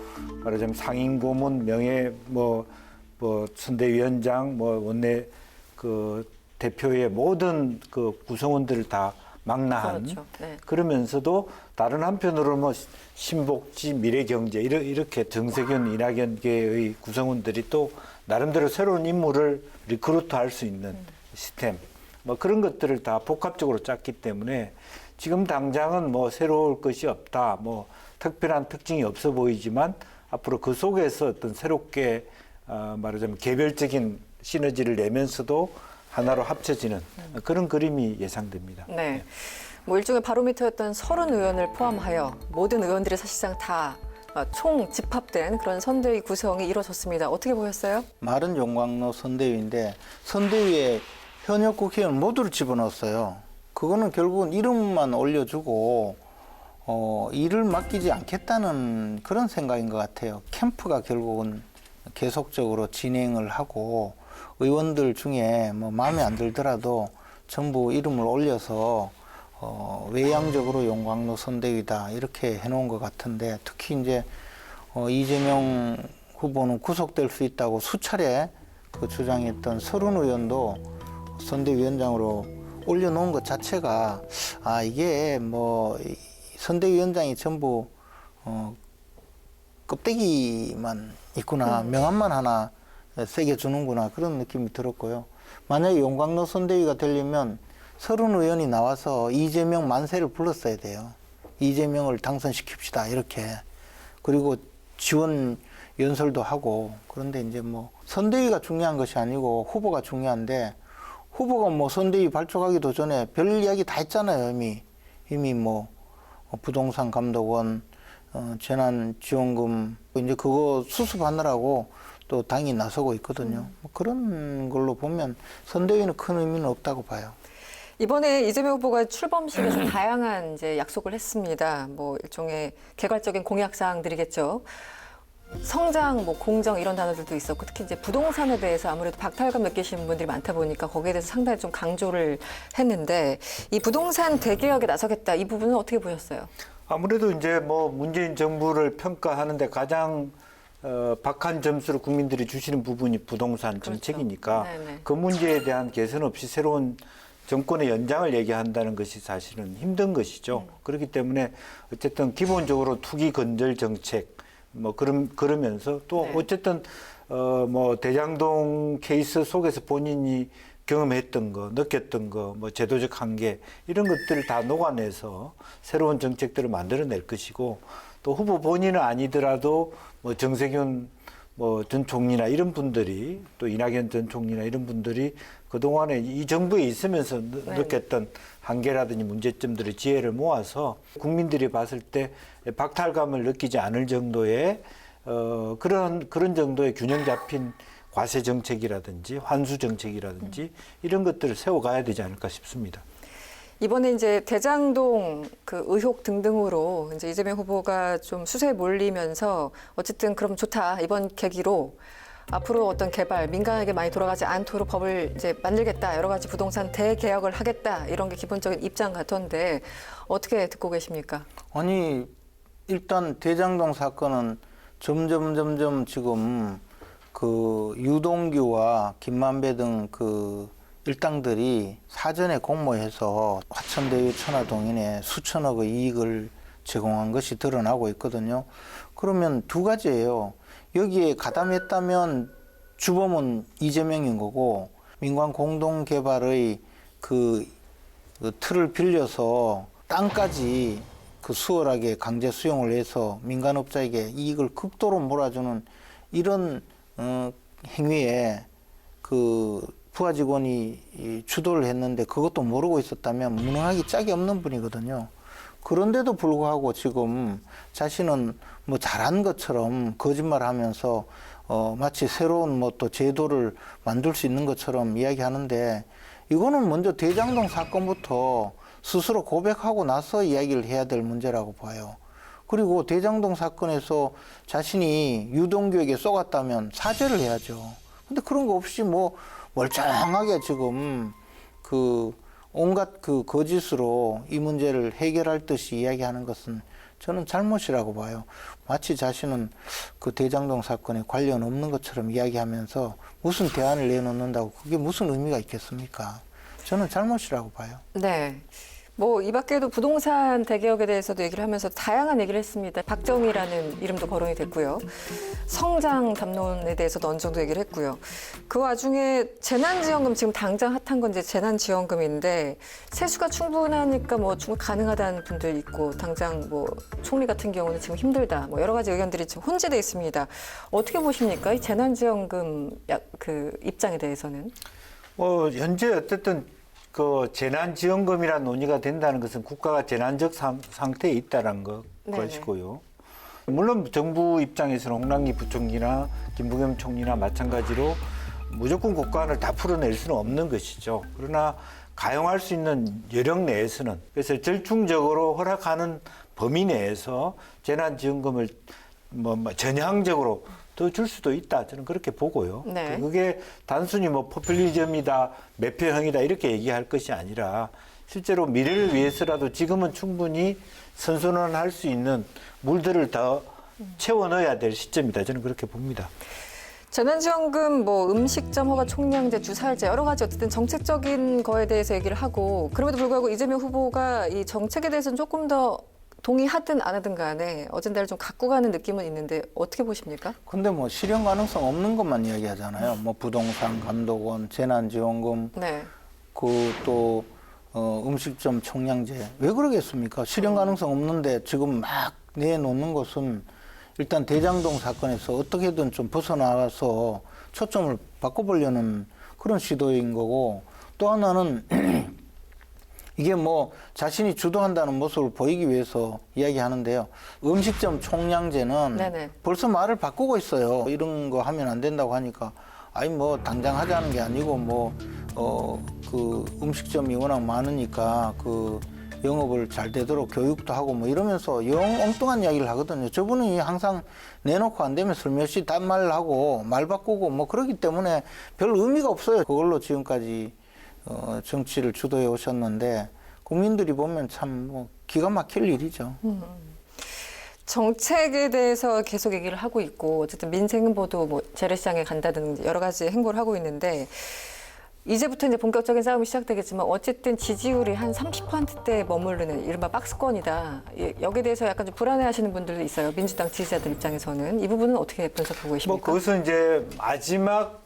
말하자면 상임 고문 명예 선대위원장 원내 그 대표의 모든 그 구성원들을 다 망라한 그렇죠. 네. 그러면서도 다른 한편으로 신복지 미래경제 이렇게 정세균 이낙연계의 구성원들이 또 나름대로 새로운 인물을 리크루트할 수 있는 시스템 그런 것들을 다 복합적으로 짰기 때문에 지금 당장은 새로울 것이 없다 특별한 특징이 없어 보이지만 앞으로 그 속에서 어떤 새롭게 말하자면 개별적인 시너지를 내면서도 하나로 합쳐지는 그런 그림이 예상됩니다. 네. 일종의 바로미터였던 30의원을 포함하여 모든 의원들이 사실상 다 총 집합된 그런 선대위 구성이 이루어졌습니다. 어떻게 보셨어요? 말은 용광로 선대위인데 선대위에 현역 국회의원 모두를 집어넣었어요. 그거는 결국은 이름만 올려주고 일을 맡기지 않겠다는 그런 생각인 것 같아요. 캠프가 결국은 계속적으로 진행을 하고 의원들 중에 마음에 안 들더라도 전부 이름을 올려서 외향적으로 용광로 선대위다 이렇게 해놓은 것 같은데 특히 이제 이재명 후보는 구속될 수 있다고 수차례 그 주장했던 30의원도 선대위원장으로 올려놓은 것 자체가 이게 선대위원장이 전부 껍데기만 있구나 명함만 하나 세게 주는구나 그런 느낌이 들었고요. 만약에 용광로 선대위가 되려면 30의원이 나와서 이재명 만세를 불렀어야 돼요. 이재명을 당선시킵시다 이렇게. 그리고 지원 연설도 하고 그런데 이제 선대위가 중요한 것이 아니고 후보가 중요한데 후보가 선대위 발족하기도 전에 별 이야기 다 했잖아요. 이미 부동산 감독원 재난지원금 이제 그거 수습하느라고 또 당이 나서고 있거든요. 그런 걸로 보면 선대위는 큰 의미는 없다고 봐요. 이번에 이재명 후보가 출범식에서 다양한 이제 약속을 했습니다. 일종의 개괄적인 공약 사항들이겠죠. 성장, 공정 이런 단어들도 있었고 특히 이제 부동산에 대해서 아무래도 박탈감 느끼시는 분들이 많다 보니까 거기에 대해서 상당히 좀 강조를 했는데 이 부동산 대개혁에 나서겠다 이 부분은 어떻게 보셨어요? 아무래도 이제 문재인 정부를 평가하는데 가장 박한 점수를 국민들이 주시는 부분이 부동산 정책이니까 네네. 그 문제에 대한 개선 없이 새로운 정권의 연장을 얘기한다는 것이 사실은 힘든 것이죠. 그렇기 때문에 어쨌든 기본적으로 투기 건설 정책 그러면서 또 네. 어쨌든 대장동 케이스 속에서 본인이 경험했던 거, 느꼈던 거, 제도적 한계 이런 것들을 다 녹아내서 새로운 정책들을 만들어낼 것이고 또 후보 본인은 아니더라도 정세균 전 총리나 이런 분들이 또 이낙연 전 총리나 이런 분들이 그동안에 이 정부에 있으면서 느꼈던 한계라든지 문제점들의 지혜를 모아서 국민들이 봤을 때 박탈감을 느끼지 않을 정도의 그런 정도의 균형 잡힌 과세 정책이라든지 환수 정책이라든지 이런 것들을 세워가야 되지 않을까 싶습니다. 이번에 이제 대장동 그 의혹 등등으로 이제 이재명 후보가 좀 수세에 몰리면서 어쨌든 그럼 좋다. 이번 계기로 앞으로 어떤 개발, 민간에게 많이 돌아가지 않도록 법을 이제 만들겠다. 여러 가지 부동산 대개혁을 하겠다. 이런 게 기본적인 입장 같던데 어떻게 듣고 계십니까? 아니 일단 대장동 사건은 점점 지금 그 유동규와 김만배 등 그 일당들이 사전에 공모해서 화천대유 천화동인에 수천억의 이익을 제공한 것이 드러나고 있거든요. 그러면 두 가지예요. 여기에 가담했다면 주범은 이재명인 거고 민관 공동개발의 그 틀을 빌려서 땅까지 그 수월하게 강제 수용을 해서 민간업자에게 이익을 극도로 몰아주는 이런 행위에 그 부하 직원이 주도를 했는데 그것도 모르고 있었다면 무능하기 짝이 없는 분이거든요. 그런데도 불구하고 지금 자신은 뭐 잘한 것처럼 거짓말하면서 마치 새로운 뭐 또 제도를 만들 수 있는 것처럼 이야기하는데 이거는 먼저 대장동 사건부터 스스로 고백하고 나서 이야기를 해야 될 문제라고 봐요. 그리고 대장동 사건에서 자신이 유동규에게 쏘갔다면 사죄를 해야죠. 근데 그런 거 없이 뭐 멀쩡하게 지금 그 온갖 그 거짓으로 이 문제를 해결할 듯이 이야기하는 것은 저는 잘못이라고 봐요. 마치 자신은 그 대장동 사건에 관련 없는 것처럼 이야기하면서 무슨 대안을 내놓는다고 그게 무슨 의미가 있겠습니까? 저는 잘못이라고 봐요. 네. 뭐 이 밖에도 부동산 대개혁에 대해서도 얘기를 하면서 다양한 얘기를 했습니다. 박정희라는 이름도 거론이 됐고요. 성장 담론에 대해서도 어느 정도 얘기를 했고요. 그 와중에 재난지원금 지금 당장 핫한 건 이제 재난지원금인데 세수가 충분하니까 뭐 충분히 가능하다는 분들 있고 당장 뭐 총리 같은 경우는 지금 힘들다. 뭐 여러 가지 의견들이 지금 혼재돼 있습니다. 어떻게 보십니까? 이 재난지원금 그 입장에 대해서는? 현재 어쨌든 그 재난지원금이라는 논의가 된다는 것은 국가가 재난적 상태에 있다는 것이고요. 물론 정부 입장에서는 홍남기 부총리나 김부겸 총리나 마찬가지로 무조건 국가안을 다 풀어낼 수는 없는 것이죠. 그러나 가용할 수 있는 여력 내에서는 그래서 절충적으로 허락하는 범위 내에서 재난지원금을 뭐 전향적으로 더 줄 수도 있다. 저는 그렇게 보고요. 네. 그게 단순히 뭐 포퓰리즘이다, 매표형이다 이렇게 얘기할 것이 아니라 실제로 미래를 위해서라도 지금은 충분히 선순환할 수 있는 물들을 더 채워 넣어야 될 시점이다. 저는 그렇게 봅니다. 재난지원금, 뭐 음식점 허가 총량제, 주사제 여러 가지 어쨌든 정책적인 거에 대해서 얘기를 하고 그럼에도 불구하고 이재명 후보가 이 정책에 대해서는 조금 더 동의하든 안 하든 간에 어젠다를 좀 갖고 가는 느낌은 있는데 어떻게 보십니까? 근데 뭐 실현 가능성 없는 것만 이야기하잖아요. 뭐 부동산 감독원, 재난지원금, 네. 그 또 음식점 총량제 왜 그러겠습니까? 실현 가능성 없는데 지금 막 내놓는 것은 일단 대장동 사건에서 어떻게든 좀 벗어나가서 초점을 바꿔보려는 그런 시도인 거고 또 하나는 이게 뭐 자신이 주도한다는 모습을 보이기 위해서 이야기하는데요. 음식점 총량제는 네네. 벌써 말을 바꾸고 있어요. 이런 거 하면 안 된다고 하니까 아니 뭐 당장 하자는 게 아니고 뭐 그 음식점이 워낙 많으니까 그 영업을 잘 되도록 교육도 하고 뭐 이러면서 영 엉뚱한 이야기를 하거든요. 저분은 항상 내놓고 안 되면 슬며시 딴말을 하고 말 바꾸고 뭐 그러기 때문에 별 의미가 없어요. 그걸로 지금까지 정치를 주도해 오셨는데 국민들이 보면 참 뭐 기가 막힐 일이죠. 정책에 대해서 계속 얘기를 하고 있고 어쨌든 민생보도 뭐 재래시장에 간다든지 여러 가지 행보를 하고 있는데 이제부터 이제 본격적인 싸움이 시작되겠지만 어쨌든 지지율이 한 30%대에 머무르는 이른바 박스권이다. 여기에 대해서 약간 좀 불안해하시는 분들도 있어요. 민주당 지지자들 입장에서는 이 부분은 어떻게 분석하고 계십니까? 뭐 그것은 이제 마지막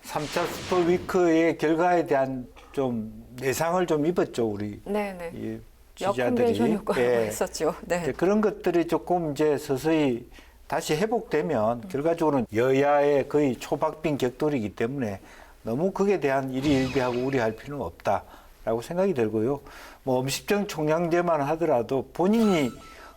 3차 슈퍼위크의 결과에 대한 좀 예상을 좀 입었죠, 우리 네네. 이 역컨벤션 지지자들이. 효과라고 예. 했었죠. 네. 이제 그런 것들이 조금 이제 서서히 다시 회복되면 결과적으로는 여야의 거의 초박빙 격돌이기 때문에 너무 그에 대한 일희일비하고 우려할 필요는 없다라고 생각이 들고요. 뭐 음식점 총량제만 하더라도 본인이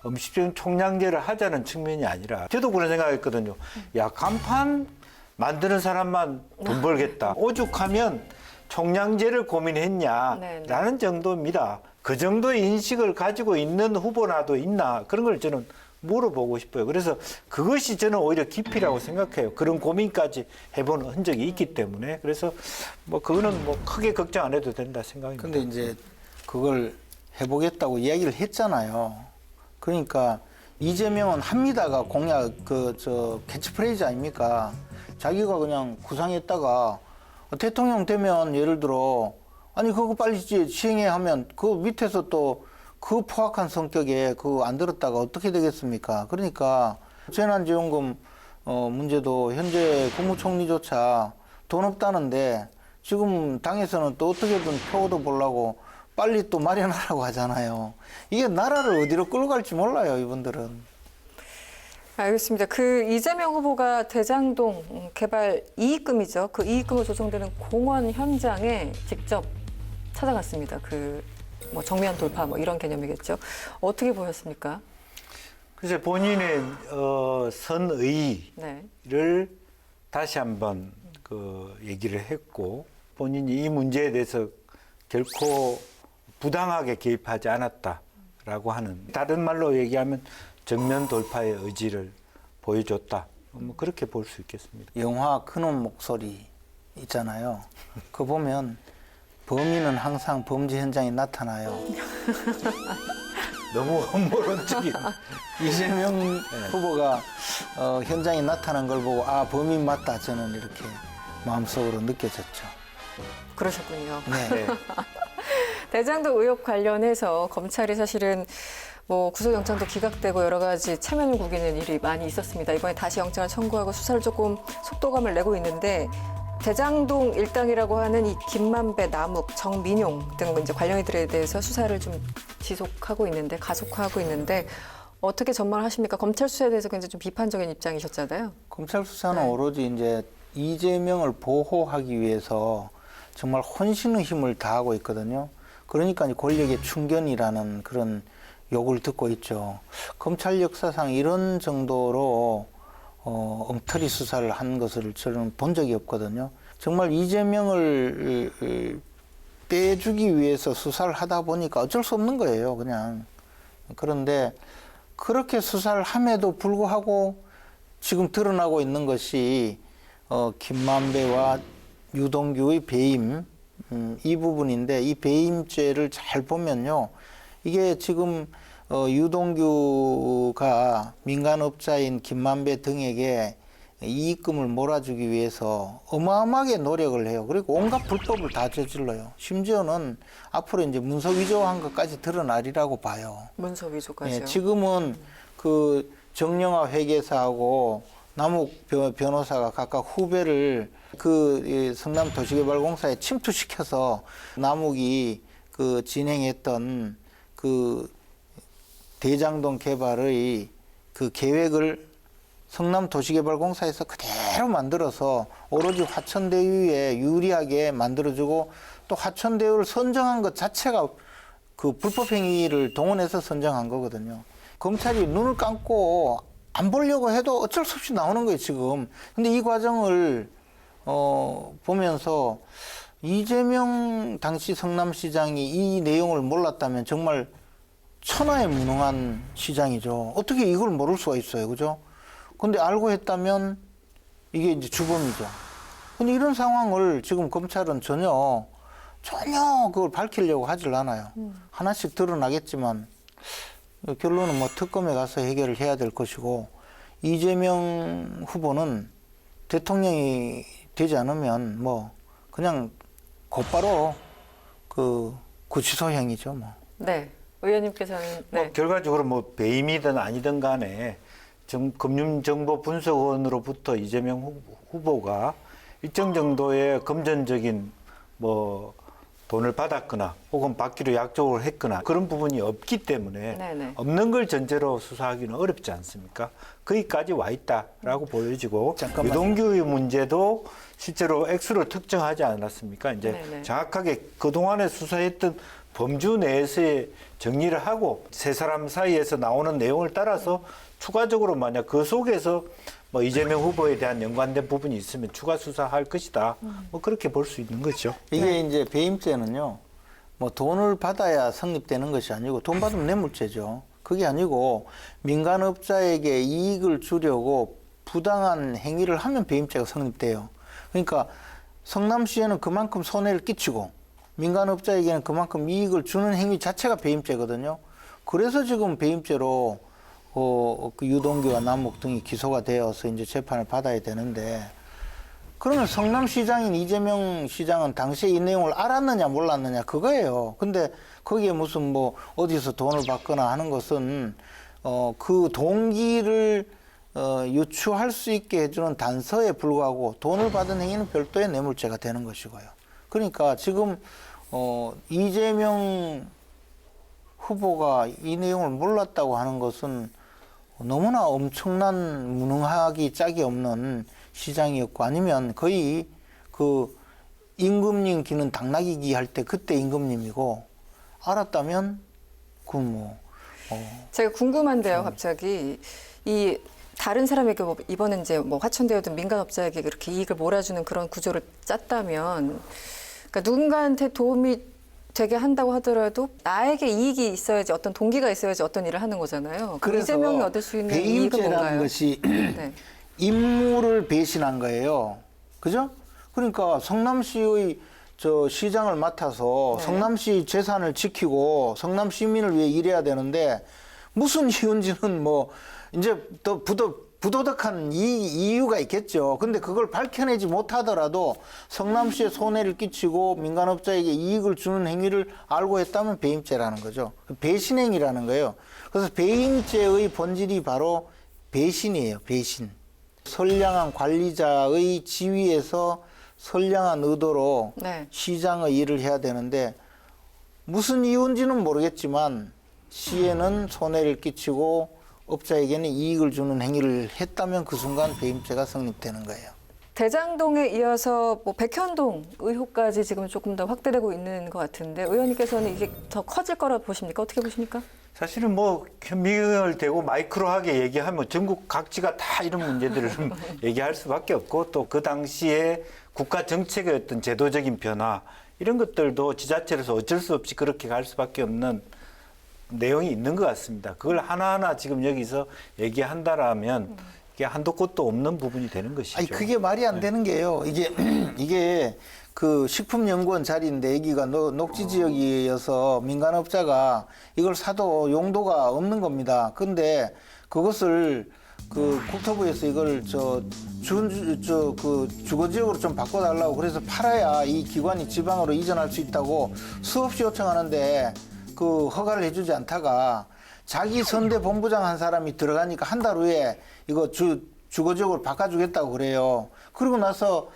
음식점 총량제를 하자는 측면이 아니라 저도 그런 생각했거든요. 야 간판 만드는 사람만 돈 벌겠다. 오죽하면 총량제를 고민했냐라는 네네. 정도입니다. 그 정도의 인식을 가지고 있는 후보라도 있나 그런 걸 저는 물어보고 싶어요. 그래서 그것이 저는 오히려 기피라고 생각해요. 그런 고민까지 해본 흔적이 있기 때문에. 그래서 뭐 그거는 뭐 크게 걱정 안 해도 된다 생각입니다. 근데 이제 그걸 해보겠다고 이야기를 했잖아요. 그러니까 이재명은 합니다가 공약 캐치프레이즈 아닙니까? 자기가 그냥 구상했다가 대통령 되면 예를 들어 아니 그거 빨리 시행해 하면 그 밑에서 또 그 포악한 성격에 그거 안 들었다가 어떻게 되겠습니까? 그러니까 재난지원금 문제도 현재 국무총리조차 돈 없다는데 지금 당에서는 또 어떻게든 표 얻어보려고 빨리 또 마련하라고 하잖아요. 이게 나라를 어디로 끌고 갈지 몰라요, 이분들은. 알겠습니다. 그 이재명 후보가 대장동 개발 이익금이죠. 그 이익금으로 조성되는 공원 현장에 직접 찾아갔습니다. 뭐 정면 돌파 뭐 이런 개념이겠죠. 어떻게 보였습니까? 그래서 본인의 선의를 네. 다시 한번 얘기를 했고 본인이 이 문제에 대해서 결코 부당하게 개입하지 않았다라고 하는 다른 말로 얘기하면 정면 돌파의 의지를 보여줬다. 뭐 그렇게 볼 수 있겠습니다. 영화 큰놈 목소리 있잖아요. 그거 보면 범인은 항상 범죄 현장에 나타나요. 너무 음모론적인. 이재명 후보가 현장에 나타난 걸 보고 아 범인 맞다 저는 이렇게 마음속으로 느껴졌죠. 그러셨군요. 네. 대장동 의혹 관련해서 검찰이 사실은 뭐 구속영장도 기각되고 여러 가지 체면을 구기는 일이 많이 있었습니다. 이번에 다시 영장을 청구하고 수사를 조금 속도감을 내고 있는데 대장동 일당이라고 하는 이 김만배, 남욱, 정민용 등 이제 관련인들에 대해서 수사를 좀 지속하고 있는데 가속화하고 있는데 어떻게 전망하십니까? 검찰 수사에 대해서 굉장히 좀 비판적인 입장이셨잖아요. 검찰 수사는 네. 오로지 이제 이재명을 보호하기 위해서 정말 혼신의 힘을 다하고 있거든요. 그러니까 이제 권력의 충견이라는 그런 욕을 듣고 있죠. 검찰 역사상 이런 정도로 엉터리 수사를 한 것을 저는 본 적이 없거든요. 정말 이재명을 빼주기 위해서 수사를 하다 보니까 어쩔 수 없는 거예요, 그냥. 그런데 그렇게 수사를 함에도 불구하고 지금 드러나고 있는 것이 김만배와 유동규의 배임 이 부분인데 이 배임죄를 잘 보면요. 이게 지금 유동규가 민간업자인 김만배 등에게 이익금을 몰아주기 위해서 어마어마하게 노력을 해요. 그리고 온갖 불법을 다 저질러요. 심지어는 앞으로 이제 문서 위조한 것까지 드러나리라고 봐요. 문서 위조까지요. 예, 지금은 그 정영화 회계사하고 남욱 변호사가 각각 후배를 그 성남 도시개발공사에 침투시켜서 남욱이 그 진행했던 그 대장동 개발의 그 계획을 성남 도시개발공사에서 그대로 만들어서 오로지 화천대유에 유리하게 만들어주고 또 화천대유를 선정한 것 자체가 그 불법행위를 동원해서 선정한 거거든요. 검찰이 눈을 감고 안 보려고 해도 어쩔 수 없이 나오는 거예요, 지금. 근데 이 과정을 보면서 이재명 당시 성남시장이 이 내용을 몰랐다면 정말 천하에 무능한 시장이죠. 어떻게 이걸 모를 수가 있어요, 그죠? 근데 알고 했다면 이게 이제 주범이죠. 근데 이런 상황을 지금 검찰은 전혀 그걸 밝히려고 하질 않아요. 하나씩 드러나겠지만 결론은 뭐 특검에 가서 해결을 해야 될 것이고 이재명 후보는 대통령이 되지 않으면 뭐 그냥 곧바로 그 구치소형이죠, 뭐. 네. 의원님께서는 네. 뭐 결과적으로 뭐 배임이든 아니든 간에 금융정보분석원으로부터 이재명 후보가 일정 정도의 금전적인 뭐 돈을 받았거나 혹은 받기로 약속을 했거나 그런 부분이 없기 때문에 네네. 없는 걸 전제로 수사하기는 어렵지 않습니까? 거기까지 와 있다라고 보여지고 잠깐만요. 유동규의 문제도 실제로 액수를 특정하지 않았습니까? 이제 네네. 정확하게 그동안에 수사했던 범주 내에서의 정리를 하고 세 사람 사이에서 나오는 내용을 따라서 추가적으로 만약 그 속에서 뭐 이재명 후보에 대한 연관된 부분이 있으면 추가 수사할 것이다. 뭐 그렇게 볼 수 있는 거죠. 이게 이제 배임죄는요, 뭐 돈을 받아야 성립되는 것이 아니고 돈 받으면 뇌물죄죠. 그게 아니고 민간업자에게 이익을 주려고 부당한 행위를 하면 배임죄가 성립돼요. 그러니까 성남시에는 그만큼 손해를 끼치고 민간업자에게는 그만큼 이익을 주는 행위 자체가 배임죄거든요. 그래서 지금 배임죄로 그 유동규와 남욱 등이 기소가 되어서 이제 재판을 받아야 되는데, 그러면 성남시장인 이재명 시장은 당시에 이 내용을 알았느냐 몰랐느냐 그거예요. 근데 거기에 무슨 뭐 어디서 돈을 받거나 하는 것은 그 동기를 유추할 수 있게 해주는 단서에 불과하고 돈을 받은 행위는 별도의 뇌물죄가 되는 것이고요. 그러니까 지금 이재명 후보가 이 내용을 몰랐다고 하는 것은 너무나 엄청난 무능하기 짝이 없는 시장이었고, 아니면 거의 그 임금님 기는 당나귀기 할 때 그때 임금님이고, 알았다면 그 뭐 제가 궁금한데요, 갑자기 이 다른 사람에게 뭐 이번에 이제 뭐 화천대유든 민간업자에게 그렇게 이익을 몰아주는 그런 구조를 짰다면, 그러니까 누군가한테 도움이 되게 한다고 하더라도 나에게 이익이 있어야지, 어떤 동기가 있어야지 어떤 일을 하는 거잖아요. 그래서 이재명이 얻을 수 있는 이익은 배임죄라는 뭔가요? 것이 네. 임무를 배신한 거예요. 그죠? 그러니까 성남시의 저 시장을 맡아서 네. 성남시 재산을 지키고 성남 시민을 위해 일해야 되는데, 무슨 이유인지는 뭐 이제 더 부도덕한 이유가 있겠죠. 근데 그걸 밝혀내지 못하더라도 성남시에 손해를 끼치고 민간업자에게 이익을 주는 행위를 알고 했다면 배임죄라는 거죠. 배신행위라는 거예요. 그래서 배임죄의 본질이 바로 배신이에요. 배신. 선량한 관리자의 지위에서 선량한 의도로 네. 시장의 일을 해야 되는데, 무슨 이유인지는 모르겠지만 시에는 손해를 끼치고 업자에게는 이익을 주는 행위를 했다면 그 순간 배임죄가 성립되는 거예요. 대장동에 이어서 뭐 백현동 의혹까지 지금 조금 더 확대되고 있는 것 같은데, 의원님께서는 이게 더 커질 거라 보십니까? 어떻게 보십니까? 사실은 뭐 현미경을 대고 마이크로하게 얘기하면 전국 각지가 다 이런 문제들을 얘기할 수밖에 없고, 또 그 당시에 국가 정책의 어떤 제도적인 변화 이런 것들도 지자체로서 어쩔 수 없이 그렇게 갈 수밖에 없는 내용이 있는 것 같습니다. 그걸 하나하나 지금 여기서 얘기한다라면 이게 한도 끝도 없는 부분이 되는 것이죠. 아니, 그게 말이 안 되는 게요. 이게 그 식품연구원 자리인데, 여기가 녹지 지역이어서 민간업자가 이걸 사도 용도가 없는 겁니다. 근데 그것을 그 국토부에서 이걸 그 주거지역으로 좀 바꿔달라고 그래서 팔아야 이 기관이 지방으로 이전할 수 있다고 수없이 요청하는데 그 허가를 해주지 않다가 자기 선대 본부장 한 사람이 들어가니까 한 달 후에 이거 주거지역으로 바꿔주겠다고 그래요. 그러고 나서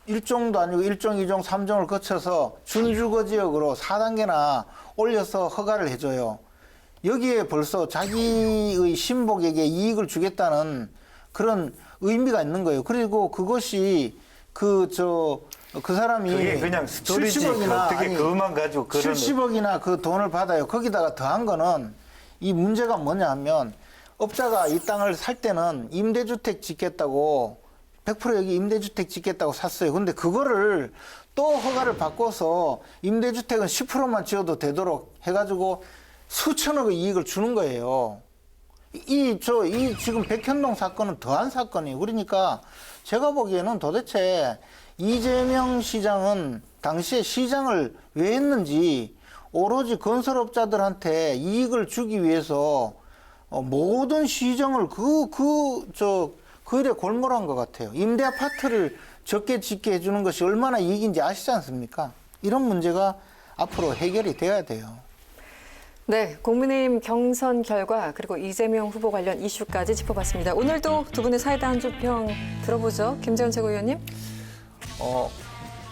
1종도 아니고 1종, 2종, 3종을 거쳐서 준주거지역으로 4단계나 올려서 허가를 해줘요. 여기에 벌써 자기의 신복에게 이익을 주겠다는 그런 의미가 있는 거예요. 그리고 그것이 그 사람이 그게 그냥 스토리지 70억이나 어떻게 그것만 가지고 그런 70억이나 그 돈을 받아요. 거기다가 더한 거는, 이 문제가 뭐냐 하면, 업자가 이 땅을 살 때는 임대주택 짓겠다고 100% 여기 임대주택 짓겠다고 샀어요. 근데 그거를 또 허가를 바꿔서 임대주택은 10%만 지어도 되도록 해가지고 수천억의 이익을 주는 거예요. 이 지금 백현동 사건은 더한 사건이에요. 그러니까 제가 보기에는 도대체 이재명 시장은 당시에 시장을 왜 했는지, 오로지 건설업자들한테 이익을 주기 위해서 모든 시정을 그 일에 골몰한 것 같아요. 임대 아파트를 적게 짓게 해주는 것이 얼마나 이익인지 아시지 않습니까? 이런 문제가 앞으로 해결이 돼야 돼요. 네, 국민의힘 경선 결과 그리고 이재명 후보 관련 이슈까지 짚어봤습니다. 오늘도 두 분의 사이다 한 줄 평 들어보죠. 김재원 최고위원님.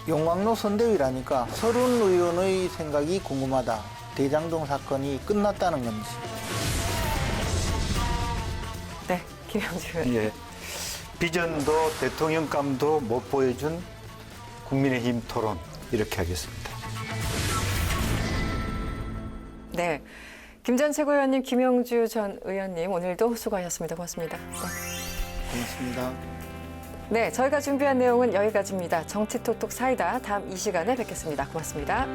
용광로 선대위라니까 서른 의원의 생각이 궁금하다. 대장동 사건이 끝났다는 건지. 네, 김영주 의원. 예. 비전도 대통령감도 못 보여준 국민의힘 토론, 이렇게 하겠습니다. 네, 김재원 최고위원님, 김영주 전 의원님 오늘도 수고하셨습니다. 고맙습니다. 네. 고맙습니다. 네, 저희가 준비한 내용은 여기까지입니다. 정치톡톡 사이다. 다음 이 시간에 뵙겠습니다. 고맙습니다.